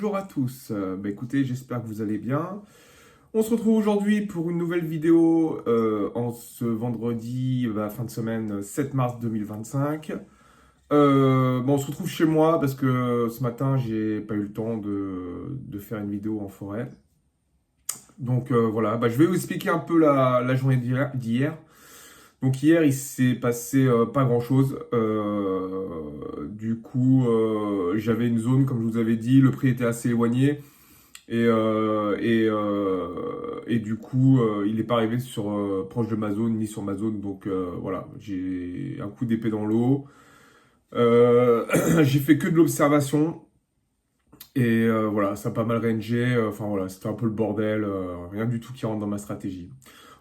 bonjour à tous. Écoutez, j'espère que vous allez bien. On se retrouve aujourd'hui pour une nouvelle vidéo en ce vendredi, fin de semaine 7 mars 2025. On se retrouve chez moi parce que ce matin, j'ai pas eu le temps de faire une vidéo en forêt. Donc voilà, je vais vous expliquer un peu la journée d'hier. Donc hier, il s'est passé pas grand-chose. Du coup, j'avais une zone, comme je vous avais dit, le prix était assez éloigné. Et du coup, il n'est pas arrivé proche de ma zone, ni sur ma zone. Donc voilà, j'ai un coup d'épée dans l'eau. J'ai fait que de l'observation. Et voilà, ça a pas mal rangé. Enfin voilà, c'était un peu le bordel. Rien du tout qui rentre dans ma stratégie.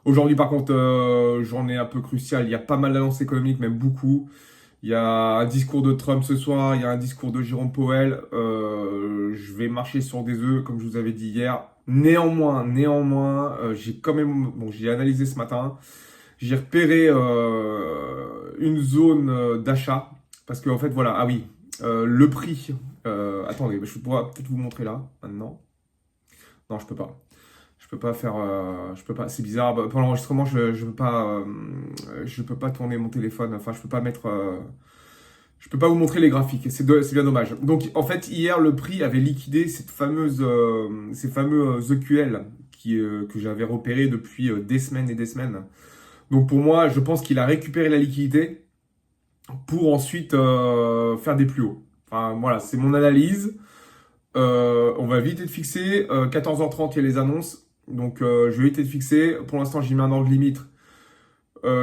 Aujourd'hui, par contre, journée un peu cruciale. Il y a pas mal d'annonces économiques, même beaucoup. Il y a un discours de Trump ce soir, il y a un discours de Jérôme Powell. Je vais marcher sur des œufs, comme je vous avais dit hier. Néanmoins, j'ai quand même, bon, j'ai analysé ce matin. J'ai repéré une zone d'achat parce qu'en fait, voilà, ah oui, le prix. Attendez, je pourrais peut-être vous montrer là maintenant. Non, je peux pas. Je peux pas faire, je peux pas. C'est bizarre. Pour l'enregistrement, je peux pas tourner mon téléphone. Enfin, je peux pas mettre. Je peux pas vous montrer les graphiques. C'est bien dommage. Donc, en fait, hier, le prix avait liquidé ces fameux EQL que j'avais repérés depuis des semaines et des semaines. Donc, pour moi, je pense qu'il a récupéré la liquidité pour ensuite faire des plus hauts. Enfin, voilà, c'est mon analyse. On va vite être fixé. 14h30, il y a les annonces. Donc, je vais vite être fixé. Pour l'instant, j'ai mis un angle limite.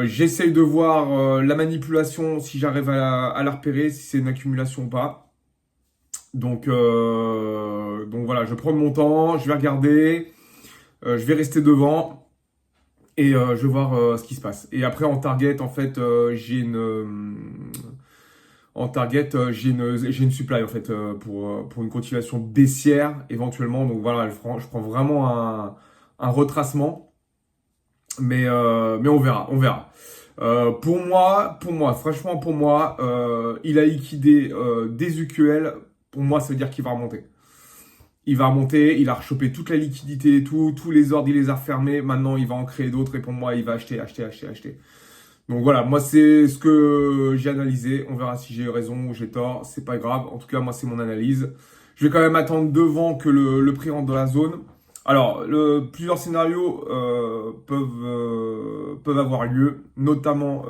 J'essaye de voir la manipulation, si j'arrive à la repérer, si c'est une accumulation ou pas. Donc voilà, je prends mon temps, je vais regarder, je vais rester devant et je vais voir ce qui se passe. Et après, en target, en fait, j'ai une supply en fait pour une continuation baissière éventuellement. Donc voilà, je prends vraiment un retracement. Mais on verra. Franchement pour moi, il a liquidé des UQL. Pour moi, ça veut dire qu'il va remonter. Il va remonter, il a rechopé toute la liquidité et tout, tous les ordres, il les a refermés. Maintenant, il va en créer d'autres et pour moi, il va acheter. Donc voilà, moi, c'est ce que j'ai analysé. On verra si j'ai raison ou j'ai tort. C'est pas grave. En tout cas, moi, c'est mon analyse. Je vais quand même attendre devant que le prix rentre dans la zone. Alors, plusieurs scénarios peuvent avoir lieu, notamment,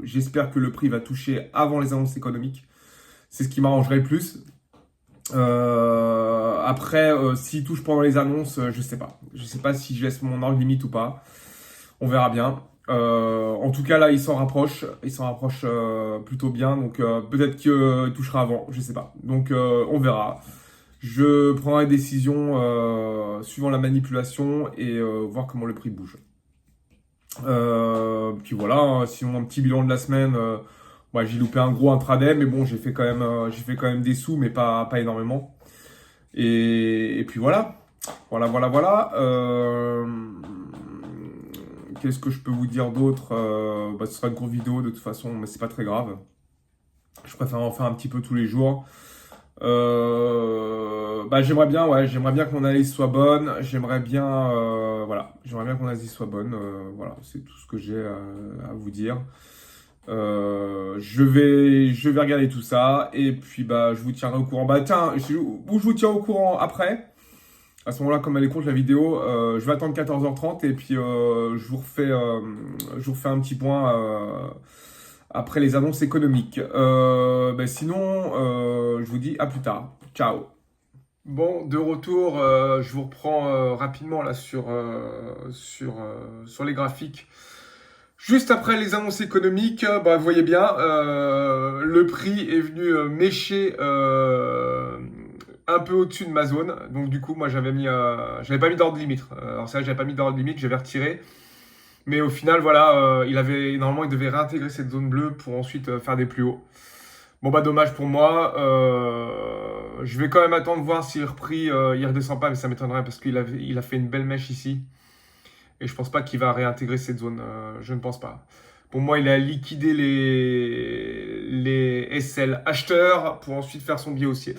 j'espère que le prix va toucher avant les annonces économiques. C'est ce qui m'arrangerait le plus. Après, s'il touche pendant les annonces, je sais pas. Je sais pas si je laisse mon ordre limite ou pas. On verra bien. En tout cas, là, il s'en rapproche. Il s'en rapproche plutôt bien. Donc, peut-être qu'il touchera avant. Je sais pas. Donc, on verra. Je prendrai une décision suivant la manipulation et voir comment le prix bouge. Puis voilà, hein, sinon un petit bilan de la semaine, j'ai loupé un gros intraday, mais bon, j'ai fait quand même des sous, mais pas énormément. Et puis voilà, voilà. Qu'est-ce que je peux vous dire d'autre? Ce sera une courte vidéo de toute façon, mais c'est pas très grave. Je préfère en faire un petit peu tous les jours. J'aimerais bien que mon analyse soit bonne. J'aimerais bien que mon analyse soit bonne. Voilà, c'est tout ce que j'ai à vous dire. Je vais regarder tout ça et puis je vous tiendrai au courant. Je vous tiens au courant après. À ce moment-là, comme elle est courte la vidéo, je vais attendre 14h30 et puis je vous refais un petit point après les annonces économiques. Sinon, je vous dis à plus tard. Ciao. Bon, de retour, je vous reprends rapidement là sur les graphiques. Juste après les annonces économiques, vous voyez bien, le prix est venu mécher un peu au-dessus de ma zone. Donc du coup, moi j'avais pas mis d'ordre limite. Alors c'est vrai que j'avais pas mis d'ordre limite, j'avais retiré. Mais au final, voilà, normalement, il devait réintégrer cette zone bleue pour ensuite faire des plus hauts. Bon, dommage pour moi. Je vais quand même attendre voir si le prix, il redescend pas, mais ça m'étonnerait parce qu'il a fait une belle mèche ici. Et je pense pas qu'il va réintégrer cette zone. Je ne pense pas. Pour moi, il a liquidé les SL acheteurs pour ensuite faire son biais haussier.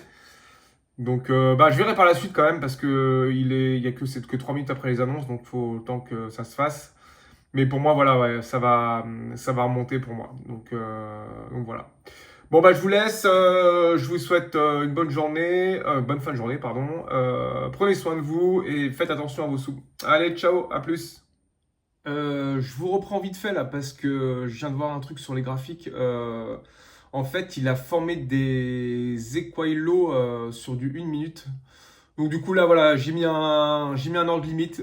Donc, bah, je verrai par la suite quand même parce que il y a que, c'est que 3 minutes après les annonces, donc faut le temps que ça se fasse. Mais pour moi, voilà, ouais, ça va remonter pour moi. Donc voilà. Bon, bah, je vous laisse. Je vous souhaite une bonne journée, bonne fin de journée, pardon. Prenez soin de vous et faites attention à vos sous. Allez, ciao, à plus. Je vous reprends vite fait là parce que je viens de voir un truc sur les graphiques. En fait, il a formé des equalos sur du 1 minute. Donc du coup là voilà, j'ai mis un ordre limite.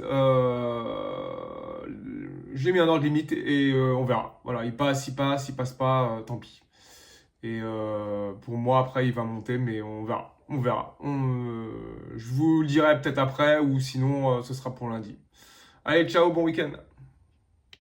J'ai mis un ordre limite et on verra. Voilà, il passe pas, tant pis. Et pour moi après il va monter, mais on verra. On verra. Je vous le dirai peut-être après ou sinon ce sera pour lundi. Allez, ciao, bon week-end.